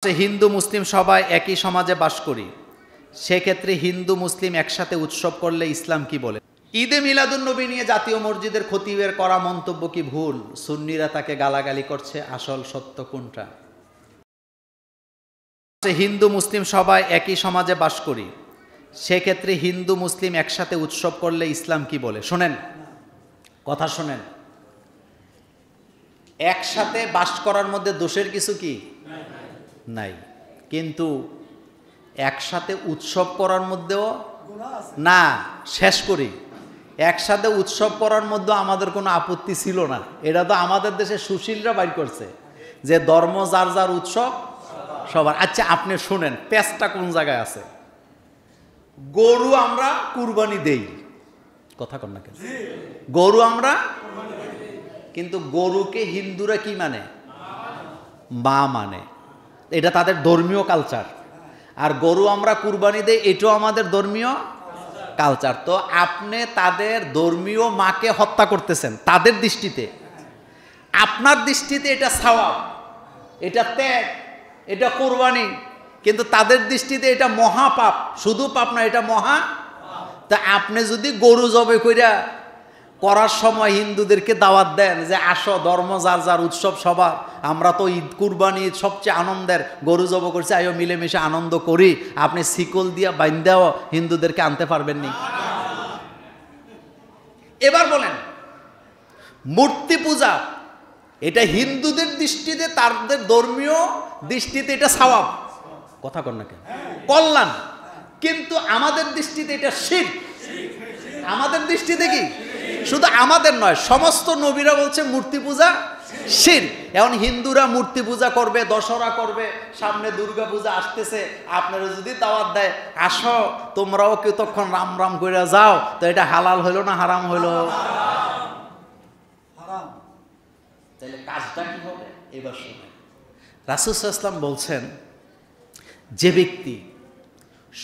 হিন্দু মুসলিম সবাই একই সমাজে বাস করি, সেক্ষেত্রে হিন্দু মুসলিম একসাথে উৎসব করলে ইসলাম কি বলে? ঈদে মিলাদুন্নবী নিয়ে জাতীয় মসজিদের খতিবের করা মন্তব্য কি ভুল? সুন্নিরা তাকে গালাগালি করছে, আসল সত্য কোনটা? হিন্দু মুসলিম সবাই একই সমাজে বাস করি, সেক্ষেত্রে হিন্দু মুসলিম একসাথে উৎসব করলে ইসলাম কি বলে? শোনেন, কথা শোনেন। একসাথে বাস করার মধ্যে দোষের কিছু কি নাই, কিন্তু একসাথে উৎসব করার মধ্যেও না। শেষ করি, একসাথে উৎসব করার মধ্যে আমাদের কোনো আপত্তি ছিল না। এটা তো আমাদের দেশে সুশীলরা বাইর করছে যে ধর্ম যার যার উৎসব সবার। আচ্ছা, আপনি শুনেন পেঁচটা কোন জায়গায় আছে। গরু আমরা কুরবানি দেই, কথা কন না কেন? গরু আমরা, কিন্তু গরুকে হিন্দুরা কি মানে? মা মানে। এটা তাদের ধর্মীয় কালচার। আর গরু আমরা কুরবানি দেই, এটাও আমাদের ধর্মীয় কালচার। তো আপনি তাদের ধর্মীয় মাকে হত্যা করতেছেন তাদের দৃষ্টিতে। আপনার দৃষ্টিতে এটা সওয়াব, এটা ত্যাগ, এটা কোরবানি, কিন্তু তাদের দৃষ্টিতে এটা মহাপাপ। শুধু পাপ না, এটা মহা। তা আপনি যদি গরু জবাই করার সময় হিন্দুদেরকে দাওয়াত দেন যে আসো, ধর্ম যার যার উৎসব সবার, আমরা তো ঈদ কুরবানি সবচেয়ে আনন্দের, গরু জবাই করছে, আয়ো মিলেমিশে আনন্দ করি, আপনি শিকল দিয়া বাইন্দাও হিন্দুদেরকে আনতে পারবেন নি? এবার বলেন, মূর্তি পূজা এটা হিন্দুদের দৃষ্টিতে, তাদের ধর্মীয় দৃষ্টিতে এটা সওয়াব, কথা কন না কেন? কল্যাণ। কিন্তু আমাদের দৃষ্টিতে এটা শিরক। আমাদের দৃষ্টিতে কি? শুধু আমাদের নয়, সমস্ত নবীরা বলছে মূর্তি পূজা শিরক। এখন হিন্দুরা মূর্তি পূজা করবে, দশহরা করবে, সামনে দুর্গা পূজা আসতেছে, আপনারা যদি দাওয়াত দেয় আসো তোমরাও কেউ, তখন রাম রাম করে যাও, তো এটা হালাল হইল না হারাম হইল? তাহলে কাজটা কি হবে? এবার শুনেন, রাসূল সাল্লাল্লাহু আলাইহি ওয়াসাল্লাম বলছেন, যে ব্যক্তি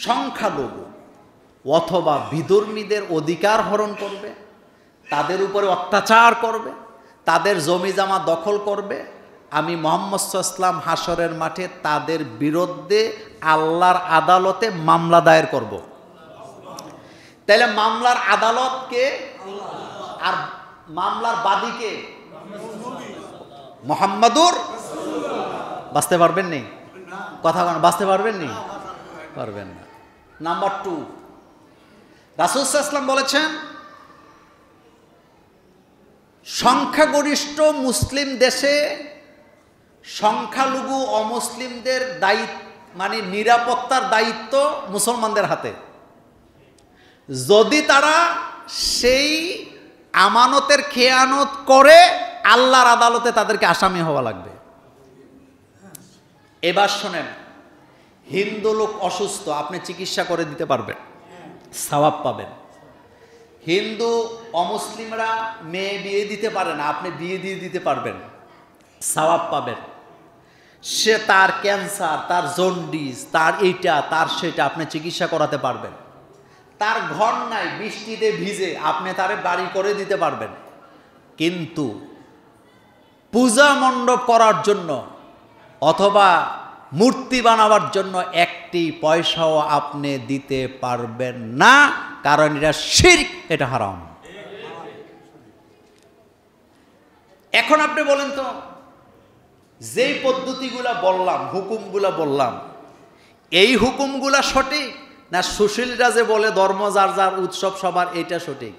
সংখ্যালঘু অথবা বিধর্মীদের অধিকার হরণ করবে, তাদের উপরে অত্যাচার করবে, তাদের জমি জামা দখল করবে, আমি মুহাম্মদ সাল্লাল্লাহু আলাইহি ওয়াসাল্লাম হাসরের মাঠে তাদের বিরুদ্ধে আল্লাহর আদালতে মামলা দায়ের করব। তাহলে মামলার আদালতকে আর মামলার বাদীকে মুহাম্মাদুর বাঁচতে পারবেন নি? কথা বলেন, বাঁচতে পারবেন নি? পারবেন না। নাম্বার 2, রাসূল সাল্লাল্লাহু আলাইহি ওয়াসাল্লাম বলেছেন, সংখ্যাগরিষ্ঠ মুসলিম দেশে সংখ্যালঘু অমুসলিমদের দায়িত্ব, মানে নিরাপত্তার দায়িত্ব মুসলমানদের হাতে। যদি তারা সেই আমানতের খেয়ানত করে, আল্লাহর আদালতে তাদেরকে আসামি হওয়া লাগবে। এবার শোনেন, হিন্দু লোক অসুস্থ, আপনি চিকিৎসা করে দিতে পারবেন, সওয়াব পাবেন। হিন্দু অমুসলিমরা মেয়ে বিয়ে দিতে পারে না, আপনি বিয়ে দিয়ে দিতে পারবেন, সওয়াব পাবেন। সে তার ক্যান্সার, তার জন্ডিস, তার এইটা, তার সেটা, আপনি চিকিৎসা করাতে পারবেন। তার ঘর নাই, বৃষ্টিতে ভিজে, আপনি তারে বাড়ি করে দিতে পারবেন। কিন্তু পূজা মণ্ডপ করার জন্য অথবা মূর্তি বানাবার জন্য একটি পয়সাও আপনি দিতে পারবেন না, কারণ এটা শিরক, এটা হারাম। এখন আপনি বলেন তো, যেই পদ্ধতিগুলা বললাম, হুকুমগুলা বললাম, এই হুকুমগুলা সঠিক না সুশীলরা যে বলে ধর্ম যার যার উৎসব সবার, এটা সঠিক?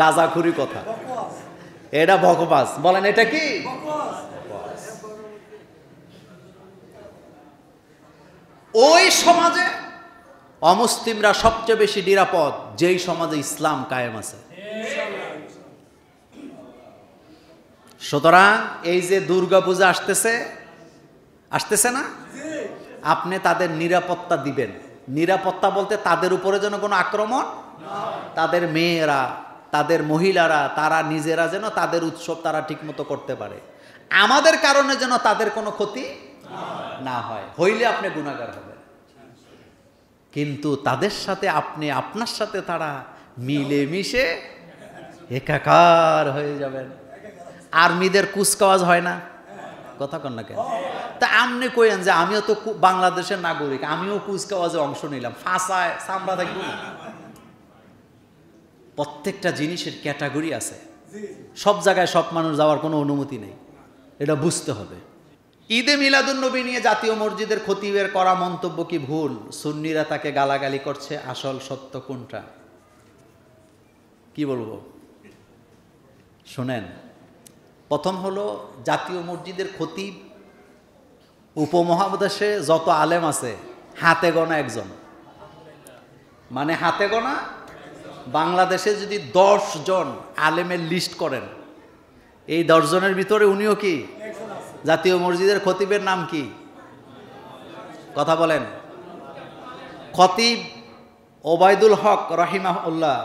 গাঁজাখুরি কথা, এটা বকবাস। বলেন এটা কি? ওই সমাজে অমুসলিমরা সবচেয়ে বেশি নিরাপদ, যেই সমাজে ইসলাম কায়েম আছে। সুতরাং এই যে দুর্গা পূজা আসতেছে না, আপনি তাদের নিরাপত্তা দিবেন। নিরাপত্তা বলতে তাদের উপরে যেন কোনো আক্রমণ, তাদের মেয়েরা, তাদের মহিলারা, তারা নিজেরা যেন তাদের উৎসব তারা ঠিকমতো করতে পারে, আমাদের কারণে যেন তাদের কোনো ক্ষতি না হয়। হইলে আপনি গুনাহগার হবেন। কিন্তু তাদের সাথে আপনি, আপনার সাথে তারা মিলেমিশে একাকার হয়ে যাবেন। আর্মিদের কুচকাওয়াজ হয় না? কথা কন না কেন? তা আমনে কইেন যে আমিও তো বাংলাদেশের নাগরিক, আমিও কুচকাওয়াজে অংশ নিলাম, ফাঁসায় চামড়া থাকবো না। প্রত্যেকটা জিনিসের ক্যাটাগরি আছে, সব জায়গায় সব মানুষ যাওয়ার কোনো অনুমতি নেই, এটা বুঝতে হবে। ঈদে মিলাদুন্নবী নিয়ে জাতীয় মসজিদের খতিবের করা মন্তব্য কি ভুল? সুন্নিরা তাকে গালাগালি করছে, আসল সত্য কোনটা? কি বলবো শোনেন, প্রথম হলো জাতীয় মসজিদের খতিব উপমহাদেশে যত আলেম আছে হাতে গোনা একজন, মানে হাতে গোনা। বাংলাদেশে যদি 10 জন আলেমের লিস্ট করেন, এই 10 জনের ভিতরে উনিও কি? জাতীয় মসজিদের খতিবের নাম কি? কথা বলেন। খতিব ওবায়দুল হক রহিমাহুল্লাহ,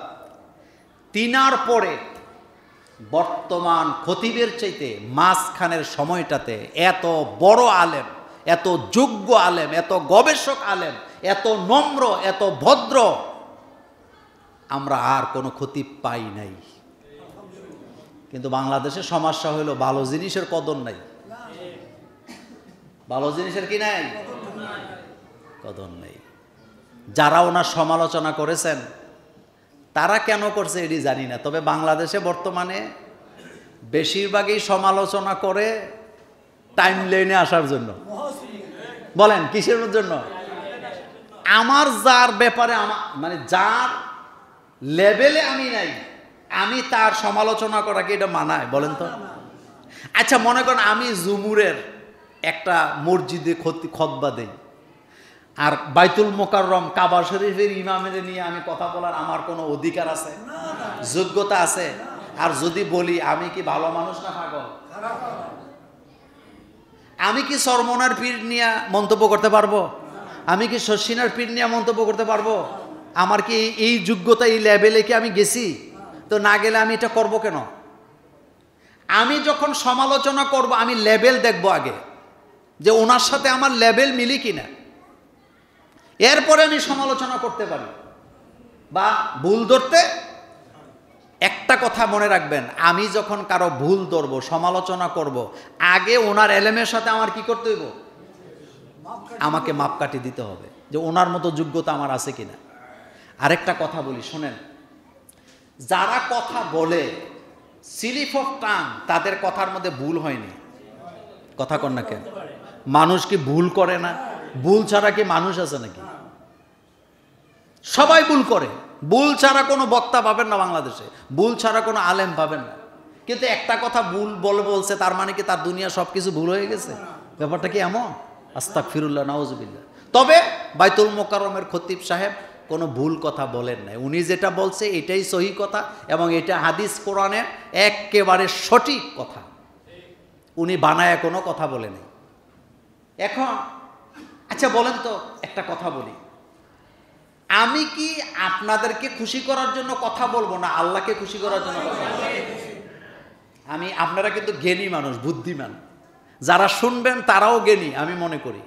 তিনার পরে বর্তমান খতিবের চাইতে মাঝখানের সময়টাতে এত বড় আলেম, এত যোগ্য আলেম, এত গবেষক আলেম, এত নম্র, এত ভদ্র আমরা আর কোনো খতিব পাই নাই। কিন্তু বাংলাদেশের সমস্যা হলো ভালো জিনিসের কদর নাই। ভালো জিনিসের কি নাই? কদর নেই। যারা ওনার সমালোচনা করেছেন তারা কেন করছে এটি জানি না, তবে বাংলাদেশে বর্তমানে বেশিরভাগই সমালোচনা করে টাইম লাইনে আসার জন্য। বলেন কিসের জন্য? আমার যার ব্যাপারে মানে যার লেভেলে আমি নাই, আমি তার সমালোচনা করা কি এটা মানায়? বলেন তো। আচ্ছা মনে করেন আমি জুমুরের একটা মসজিদে খতবা দেই, আর বাইতুল মোকাররম কাবা শরীফের ইমামের নিয়ে আমি কথা বলার আমার কোনো অধিকার আছে? যোগ্যতা আছে? আর যদি বলি আমি কি ভালো মানুষ না পাগল? আমি কি সরমনার পীর নিয়ে মন্তব্য করতে পারবো? আমি কি শশিনার পীর নিয়ে মন্তব্য করতে পারবো? আমার কি এই যোগ্যতা, এই লেভেলে কি আমি গেছি? তো না গেলে আমি এটা করব কেন? আমি যখন সমালোচনা করব আমি লেভেল দেখব আগে, যে ওনার সাথে আমার লেভেল মিলি কিনা, এরপরে আমি সমালোচনা করতে পারি বা ভুল ধরতে। একটা কথা মনে রাখবেন, আমি যখন কারো ভুল ধরব, সমালোচনা করব, আগে ওনার এলেমের সাথে আমার কি করতে হইব? আমাকে মাপকাঠি দিতে হবে যে ওনার মতো যোগ্যতা আমার আছে কিনা। আরেকটা কথা বলি শোনেন, যারা কথা বলে স্লিপ অফ টাং, তাদের কথার মধ্যে ভুল হয়নি। কথা কন না কেন? মানুষ কি ভুল করে না? ভুল ছাড়া কি মানুষ আছে নাকি? সবাই ভুল করে। ভুল ছাড়া কোনো বক্তা পাবেন না বাংলাদেশে, ভুল ছাড়া কোনো আলেম পাবেন না। কিন্তু একটা কথা ভুল বলছে তার মানে কি তার দুনিয়া সব কিছু ভুল হয়ে গেছে? ব্যাপারটা কি এমন? আস্তাগফিরুল্লাহ, নাউজুবিল্লাহ। তবে বাইতুল মোকাররমের খতিব সাহেব কোনো ভুল কথা বলেন নাই। উনি যেটা বলছে এটাই সহি কথা, এবং এটা হাদিস কোরআনের একেবারে সঠিক কথা। উনি বানায় কোনো কথা বলেনি। এখন আচ্ছা বলেন তো, একটা কথা বলি, আমি কি আপনাদেরকে খুশি করার জন্য কথা বলবো না আল্লাহকে খুশি করার জন্য কথা বলবো? আপনারা কিন্তু জ্ঞানী মানুষ, বুদ্ধিমান, যারা শুনবেন তারাও জ্ঞানী আমি মনে করি।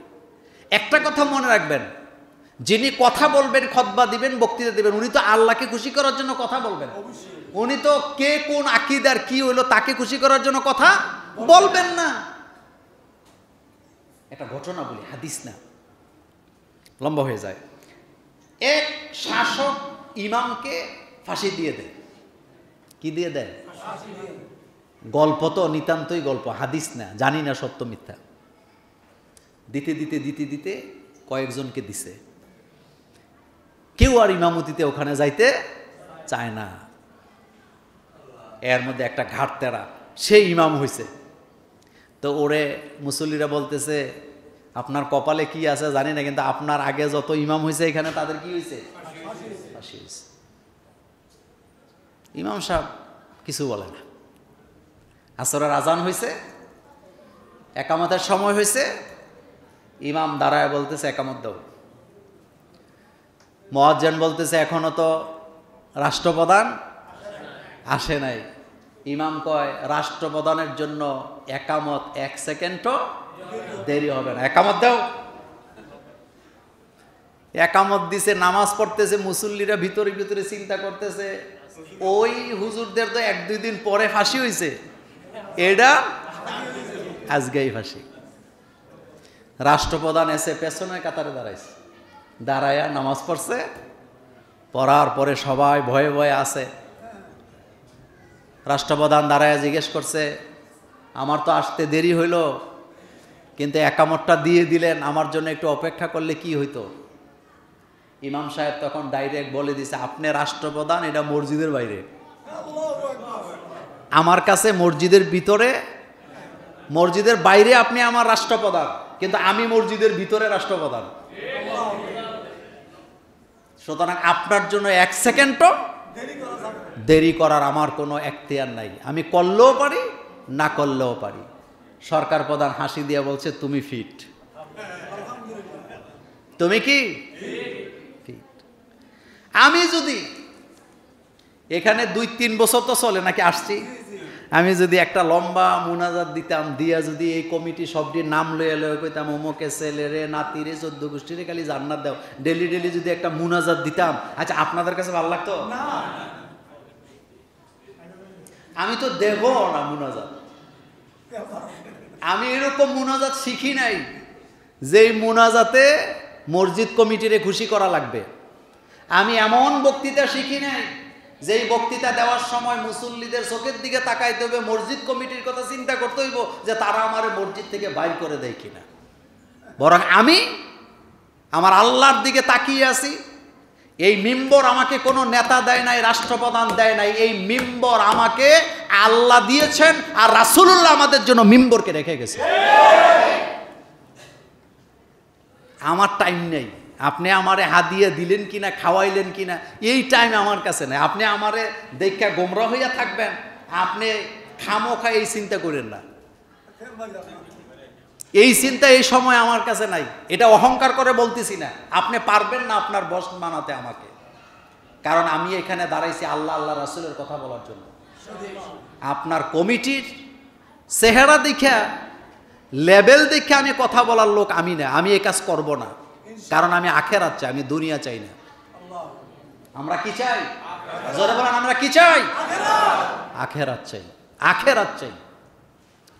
একটা কথা মনে রাখবেন, যিনি কথা বলবেন, খতবা দিবেন, বক্তৃতা দিবেন, উনি তো আল্লাহকে খুশি করার জন্য কথা বলবেন। উনি তো কে কোন আকীদার কি হইলো তাকে খুশি করার জন্য কথা বলবেন না। একটা ঘটনা বলি, হাদিস না, লম্বা হয়ে যায়। এক শাসক ইমামকে ফাঁসি দিয়ে দেয়। কি দিয়ে দেয়? গল্প তো, নিতান্তই গল্প, হাদিস না, জানি না সত্য মিথ্যা। দিতে দিতে দিতে দিতে কয়েকজনকে দিছে, কেউ আর ইমামতিতে ওখানে যাইতে চায় না। এর মধ্যে একটা ঘাটতেরা, সে ইমাম হয়েছে। তো ওরে মুসল্লিরা বলতেছে, আপনার কপালে কি আছে জানি না, কিন্তু আপনার আগে যত ইমাম হয়েছে এখানে তাদের কি হয়েছে? ফাঁসি হয়েছে। ইমাম সাহেব কিছু বলে না। আসরের আজান হয়েছে, একামতের সময় হয়েছে, ইমাম দাঁড়ায় বলতেছে একামত দাও। মুয়াজ্জিন বলতেছে এখনো তো রাষ্ট্রপ্রধান আসে নাই। ইমাম কয় রাষ্ট্রপ্রধানের জন্য একামত 1 সেকেন্ডও দেরি হবে না, একামত দাও। একামত দিছে, নামাজ পড়তেছে, মুসল্লিরা ভিতরে ভিতরে চিন্তা করতেছে, ওই হুজুরদের তো 1-2 দিন পরে ফাঁসি হয়েছে, এটা আজকেই ফাঁসি। রাষ্ট্রপ্রধান এসে পেছনের কাতারে দাঁড়াইছে, দাঁড়ায়া নামাজ পড়ছে, পড়ার পরে সবাই ভয়ে ভয়ে আছে। রাষ্ট্রপ্রধান দাঁড়ায়া জিজ্ঞেস করছে, আমার তো আসতে দেরি হইল, কিন্তু একামতটা দিয়ে দিলেন, আমার জন্য একটু অপেক্ষা করলে কি হইতো? ইমাম সাহেব তখন ডাইরেক্ট বলে দিছে, আপনি রাষ্ট্রপ্রধান, এটা মসজিদের বাইরে। আমার কাছে মসজিদের ভিতরে, মসজিদের বাইরে আপনি আমার রাষ্ট্রপ্রধান, কিন্তু আমি মসজিদের ভিতরে রাষ্ট্রপ্রধান। সুতরাং আপনার জন্য 1 সেকেন্ডও দেরি করার আমার কোনো এখতিয়ার নাই। আমি করলেও পারি, না করলেও পারি। সরকার প্রধান হাসি দিয়ে বলছে, তুমি ফিট। তুমি কি ফিট? আমি যদি এখানে 2-3 বছর তো চলে নাকি আসছি, আমি যদি একটা লম্বা মুনাজাত দিতাম, দিয়া যদি এই কমিটি সবটির নাম লয়ে লয়ে কইতাম, অমুকে ছেলে রে, নাতি রে, 14 গোষ্ঠীরে খালি জান্নাত দাও, ডেলি ডেলি যদি একটা মুনাজাত দিতাম, আচ্ছা আপনাদের কাছে ভালো লাগতো? আমি তো দেব না মুনাজাত। আমি এরকম মুনাজাত শিখি নাই যেই মুনাজাতে মসজিদ কমিটিরে খুশি করা লাগবে। আমি এমন বক্তৃতা শিখি নাই যেই বক্তৃতা দেওয়ার সময় মুসল্লিদের চোখের দিকে তাকাইতে হবে, মসজিদ কমিটির কথা চিন্তা করতে হইব যে তারা আমার মসজিদ থেকে বাইর করে দেয় কিনা। বরং আমি আমার আল্লাহর দিকে তাকিয়ে আছি। এই মিম্বর আমাকে কোনো নেতা দেয় নাই, রাষ্ট্রপ্রধান দেয় নাই, এই মিম্বর আমাকে আল্লাহ দিয়েছেন, আর রাসূলুল্লাহ আমাদের জন্য মিম্বরকে রেখে গেছে। আমার টাইম নেই, আপনি আমারে হাদিয়া দিলেন কিনা, খাওয়াইলেন কিনা, এই টাইম আমার কাছে নেই। আপনি আমারে দেখা গোমরা হইয়া থাকবেন, আপনি খামোখা এই চিন্তা করেন না। এই চিন্তা এই সময় আমার কাছে নাই। এটা অহংকার করে বলতেছি না, আপনি পারবেন না আপনার বস মানাতে আমাকে, কারণ আমি এখানে দাঁড়াইছি আল্লাহ আল্লাহ রাসূলের কথা বলার জন্য। আপনার কমিটির চেহারা দেখা, লেভেল দেখে আমি কথা বলার লোক আমি না, আমি এই কাজ করব না, কারণ আমি আখেরাত চাই, আমি দুনিয়া চাই না। আমরা কি চাই? জোরে বলেন, আমরা কি চাই? আখেরাত চাই, আখেরাত চাই।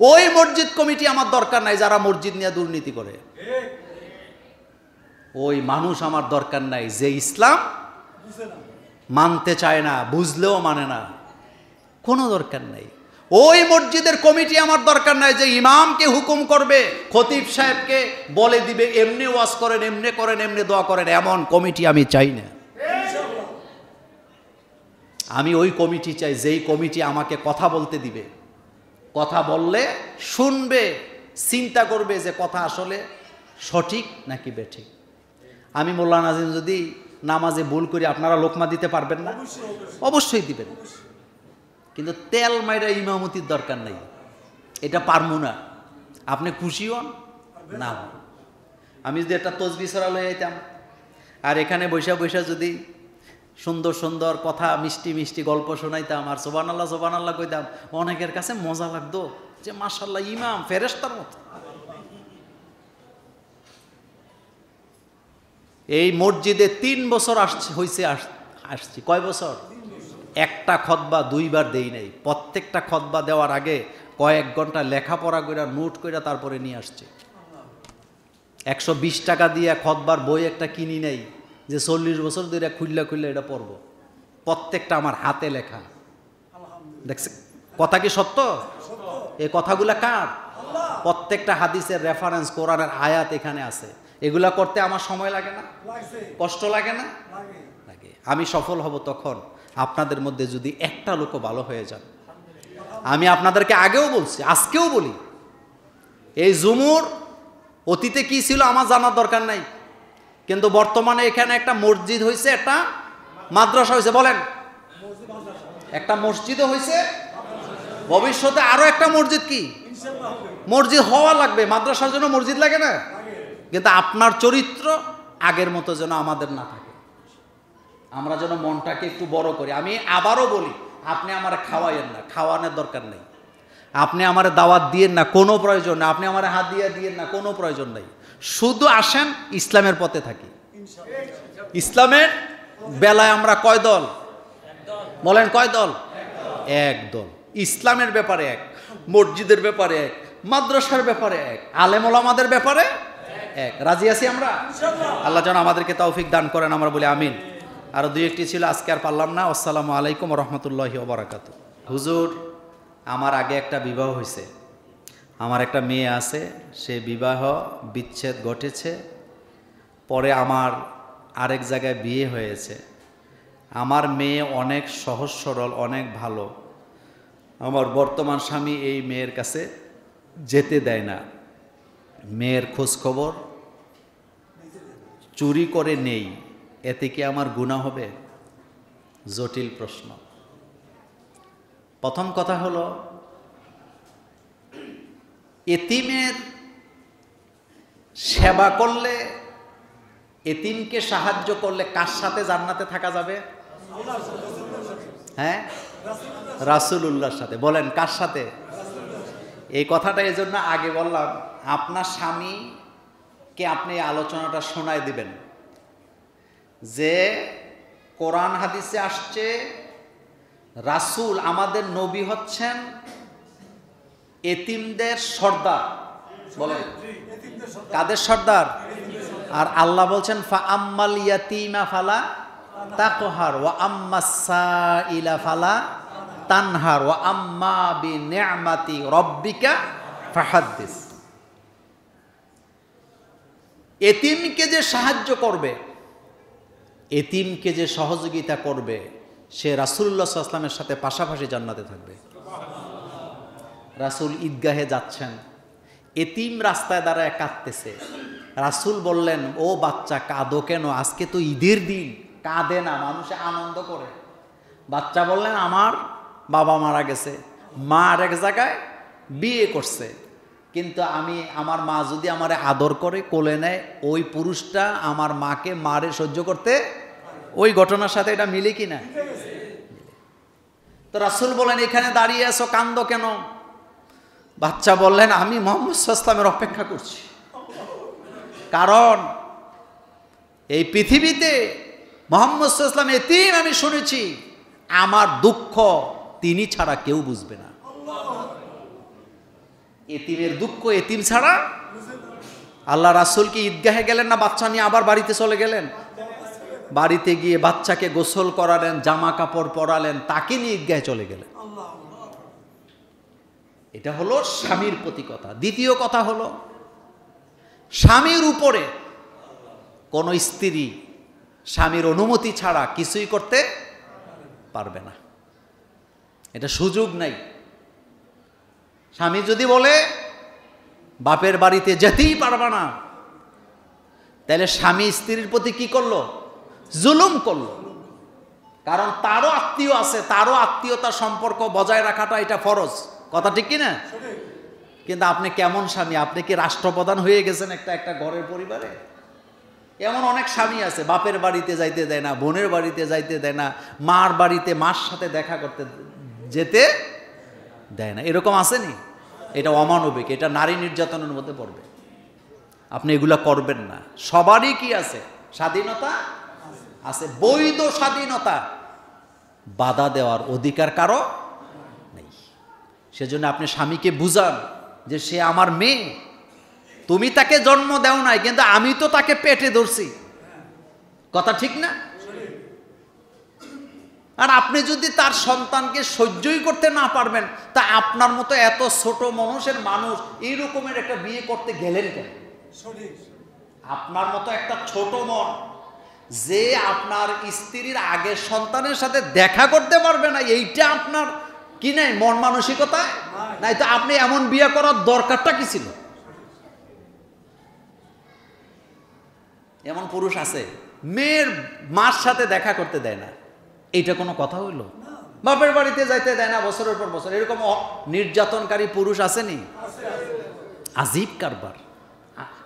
ওই মসজিদ কমিটি আমার দরকার নাই যারা মসজিদ নিয়ে দুর্নীতি করে। ওই মানুষ আমার দরকার নাই যে ইসলাম মানতে চায় না, বুঝলেও মানে না, কোনো দরকার নাই। ওই মসজিদের কমিটি আমার দরকার নাই যে ইমামকে হুকুম করবে, খতিব সাহেবকে বলে দিবে এমনি ওয়াজ করেন, এমনি করেন, এমনি দোয়া করেন, এমন কমিটি আমি চাই না। আমি ওই কমিটি চাই যেই কমিটি আমাকে কথা বলতে দিবে, কথা বললে শুনবে, চিন্তা করবে যে কথা আসলে সঠিক নাকি বেঠিক। আমি মোল্লা নাজিম যদি নামাজে ভুল করি, আপনারা লোকমা দিতে পারবেন না? অবশ্যই দিবেন, কিন্তু তেল মাইরা ইমামতির দরকার নাই, এটা পারবো না। আপনি খুশি হন না হন। আমি যদি একটা তসবিহ সরা লয়ে আইতাম, আর এখানে বৈশা বৈশা যদি সুন্দর সুন্দর কথা, মিষ্টি মিষ্টি গল্প শোনাইতাম, আর সুবহানাল্লাহ সুবহানাল্লাহ কইতাম, অনেকের কাছে মজা লাগতো যে মাশাআল্লাহ ইমাম ফেরেশতার মতো। এই মসজিদে 3 বছর আসছি। কয় বছর? একটা খতবা 2 বার দেই নাই। প্রত্যেকটা খতবা দেওয়ার আগে কয়েক ঘন্টা লেখাপড়া কইরা নোট কইরা তারপরে নিয়ে আসছি। 120 টাকা দিয়ে খতবার বই একটা কিনি নাই যে 40 বছর ধরে খুললা খুললা এটা পড়বো। প্রত্যেকটা আমার হাতে লেখা। দেখছে কথা কি সত্য? এই কথাগুলা কার? প্রত্যেকটা হাদিসের রেফারেন্স, কোরআনের আয়াত এখানে আছে। এগুলা করতে আমার সময় লাগে না? কষ্ট লাগে না? লাগে। আমি সফল হব তখন আপনাদের মধ্যে যদি একটা লোকও ভালো হয়ে যান। আমি আপনাদেরকে আগেও বলছি, আজকেও বলি, এই জুমুর অতীতে কি ছিল আমার জানার দরকার নাই, কিন্তু বর্তমানে এখানে একটা মসজিদ হয়েছে, একটা মাদ্রাসা হয়েছে। বলেন, একটা মসজিদও হয়েছে, ভবিষ্যতে আরো একটা মসজিদ কি মসজিদ হওয়া লাগবে। মাদ্রাসার জন্য মসজিদ লাগে না? কিন্তু আপনার চরিত্র আগের মতো যেন আমাদের না থাকে, আমরা যেন মনটাকে একটু বড় করি। আমি আবারও বলি, আপনি আমার খাওয়াইয়েন না, খাওয়ানোর দরকার নেই। আপনি আমার দাওয়াত দিয়েন না, কোনো প্রয়োজন নেই। আপনি আমার হাদিয়া দিয়েন না, কোনো প্রয়োজন নেই। শুধু আসেন, ইসলামের পথে থাকি। ইসলামের বেলায় আমরা কয় দল? বলেন কয় দল? এক দল। ইসলামের ব্যাপারে এক, মসজিদের ব্যাপারে এক, মাদ্রাসার ব্যাপারে এক, আলেম ওলামাদের ব্যাপারে এক। রাজি আছি আমরা? আল্লাহ যেন আমাদেরকে তৌফিক দান করেন, আমরা বলি আমিন। আরও দুই একটি ছিল, আজকে আর পারলাম না। আসসালামু আলাইকুম ওয়া রাহমাতুল্লাহি ওয়া বারাকাতুহু। হুজুর, আমার আগে একটা বিবাহ হয়েছে, আমার একটা মেয়ে আছে, সে বিবাহ বিচ্ছেদ ঘটেছে, পরে আমার আরেক জায়গায় বিয়ে হয়েছে। আমার মেয়ে অনেক সহজ সরল, অনেক ভালো। আমার বর্তমান স্বামী এই মেয়ের কাছে যেতে দেয় না, মেয়ের খোঁজ খবর চুরি করে নেই, এতে কি আমার গুনাহ হবে? জটিল প্রশ্ন। প্রথম কথা হলো, এতিমের সেবা করলে, এতিমকে সাহায্য করলে কার সাথে জান্নাতে থাকা যাবে? হ্যাঁ, রাসূলুল্লাহর সাথে। বলেন কার সাথে? এই কথাটা এই জন্য আগে বললাম, আপনার স্বামীকে আপনি এই আলোচনাটা শোনায় দিবেন যে কোরআন হাদিসে আসছে রাসূল, আমাদের নবী হচ্ছেন এতিমদের সর্দার। বলেন কাদের সর্দার? আর আল্লাহ বলছেন ফা আম্মাল ইয়াতীমা ফালা তাকহার ওয়া আম্মাস সাইলা ফালা তানহার ওয়া আম্মা বিনি'মাতি রাব্বিকা ফাহাদ্দিস। এতিমকে যে সাহায্য করবে, এতিমকে যে সহযোগিতা করবে, সে রাসূলুল্লাহ সাল্লাল্লাহু আলাইহি ওয়াসাল্লামের সাথে পাশাপাশি জান্নাতে থাকবে। রাসূল ঈদগাহে যাচ্ছেন, এতিম রাস্তায় দাঁড়ায় কাঁদতেছে। রাসূল বললেন, ও বাচ্চা কাঁদো কেন? আজকে তো ঈদের দিন, কাঁদে না, মানুষে আনন্দ করে। বাচ্চা বললেন, আমার বাবা মারা গেছে, মা আর এক জায়গায় বিয়ে করছে, কিন্তু আমার মা যদি আমারে আদর করে কোলে নেয়, ওই পুরুষটা আমার মাকে মারে সহ্য করতে, ওই ঘটনার সাথে এটা মিলে কিনা? তো রাসূল বলেন, এখানে দাঁড়িয়ে আছো, কান্দো কেন? বাচ্চা বললেন, আমি মুহাম্মদ সাল্লাল্লাহু আলাইহি ওয়াসাল্লামের অপেক্ষা করছি, কারণ এই পৃথিবীতে মুহাম্মদ সাল্লাল্লাহু আলাইহি ওয়াসাল্লাম এতিম আমি শুনেছি, আমার দুঃখ তিনি ছাড়া কেউ বুঝবে না। এতিমের দুঃখ এতিম ছাড়া। আল্লাহ রাসূল কি ঈদগাহে গেলেন না বাচ্চা নিয়ে আবার বাড়িতে চলে গেলেন? বাড়িতে গিয়ে বাচ্চাকে গোসল করালেন, জামা কাপড় পরালেন, তাকে নিয়ে ঈদগাহে চলে গেলেন। এটা হলো স্বামীর প্রতি কথা। দ্বিতীয় কথা হলো, স্বামীর উপরে কোনো স্ত্রী স্বামীর অনুমতি ছাড়া কিছুই করতে পারবে না, এটা সুযোগ নাই। স্বামী যদি বলে বাপের বাড়িতে যেতেই পারবে না, তাহলে স্বামী স্ত্রীর প্রতি কি করলো? জুলুম করলো। কারণ তারও আত্মীয় আছে, তারও আত্মীয়তা সম্পর্ক বজায় রাখাটা এটা ফরজ। কথা ঠিক কিনা? কিন্তু আপনি কেমন স্বামী? আপনি কি রাষ্ট্রপ্রধান হয়ে গেছেন একটা ঘরের পরিবারে? এমন অনেক স্বামী আছে, বাপের বাড়িতে যাইতে দেয় না, বোনের বাড়িতে যাইতে দেয় না, মার বাড়িতে মার সাথে দেখা করতে যেতে দেয় না। এরকম আসেনি? এটা অমানবিক, এটা নারী নির্যাতনের মধ্যে পড়বে। আপনি এগুলা করবেন না। সবারই কি আছে? স্বাধীনতা আছে, বৈধ স্বাধীনতা। বাধা দেওয়ার অধিকার কারো নেই। সেজন্য আপনি স্বামীকে বুঝান যে সে আমার মেয়ে, তুমি তাকে জন্ম দাও নাই, কিন্তু আমি তো তাকে পেটে ধরছি। কথা ঠিক না? আর আপনি যদি তার সন্তানকে সহ্যই করতে না পারবেন, তা আপনার মতো এত ছোট মানুষের মানুষ এই রকমের একটা বিয়ে করতে গেলেন কেন? আপনার মতো একটা ছোট মন, যে আপনার স্ত্রীর আগের সন্তানের সাথে দেখা করতে পারবে না, এইটা আপনার কি নাই মন মানসিকতা নাই? তো আপনি এমন বিয়ে করার দরকারটা কি ছিল? এমন পুরুষ আছে, মেয়ের মার সাথে দেখা করতে দেয় না। এইটা কোনো কথা হইল? বাপের বাড়িতে যাইতে দেয় না বছরের পর বছর। এরকম নির্যাতনকারী পুরুষ আসেনি? আজীব কারবার।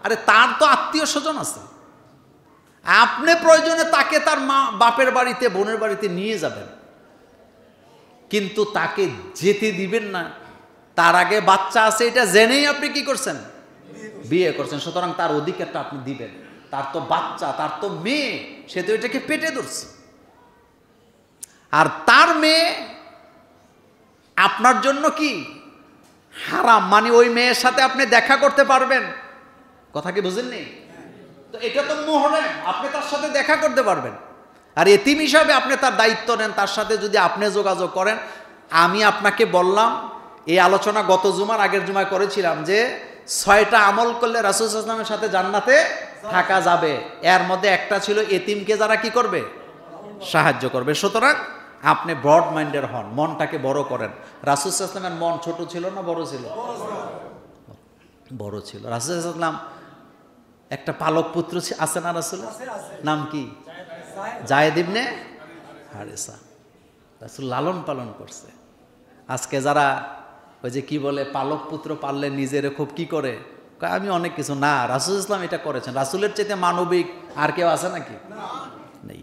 আরে তার তো আত্মীয় স্বজন আছে, আপনি প্রয়োজনে তাকে তার মা বাপের বাড়িতে বোনের বাড়িতে নিয়ে যাবেন, কিন্তু তাকে যেতে দিবেন না। তার আগে বাচ্চা আছে এটা জেনেই আপনি কি করছেন? বিয়ে করছেন। সুতরাং তার অধিকারটা আপনি দিবেন। তার তো বাচ্চা, তার তো মেয়ে, সে তো এটাকে পেটে ধরছে। আর তার মেয়ে আপনার জন্য কি হারাম, মানে ওই মেয়ের সাথে আপনি দেখা করতে পারবেন, কথা কি বুঝেননি? তো এটা তো মুহররম, আপনি তার সাথে দেখা করতে পারবেন। আর এতিম হিসাবে আপনি তার দায়িত্ব নেন, তার সাথে যদি আপনি যোগাযোগ করেন। আমি আপনাকে বললাম, এই আলোচনা গত জুমার আগের জুমায় করেছিলাম যে 6টা আমল করলে রাসূল সাল্লাল্লাহু আলাইহি ওয়াসাল্লামের সাথে জান্নাতে থাকা যাবে। এর মধ্যে একটা ছিল এতিমকে যারা কি করবে, সাহায্য করবে। সুতরাং আপনি ব্রড মাইন্ডের হন, মনটাকে বড় করেন। রাসূল সাল্লাল্লাহু আলাইহি ওয়াসাল্লামের মন ছোট ছিল না বড় ছিল? বড় ছিল। রাসূল সাল্লাল্লাহু আলাইহি ওয়াসাল্লাম একটা পালক পুত্র আছে না রাসূলের? নাম কি? যায়েদ ইবনে হারেসা। রাসূল লালন পালন করছে। আজকে যারা ওই যে কি বলে, পালক পুত্র পাললে নিজের খুব কি করে, আমি অনেক কিছু না, রাসূল ইসলাম এটা করেছেন। রাসূলের চাইতে মানবিক আর কেউ আছে নাকি? নেই।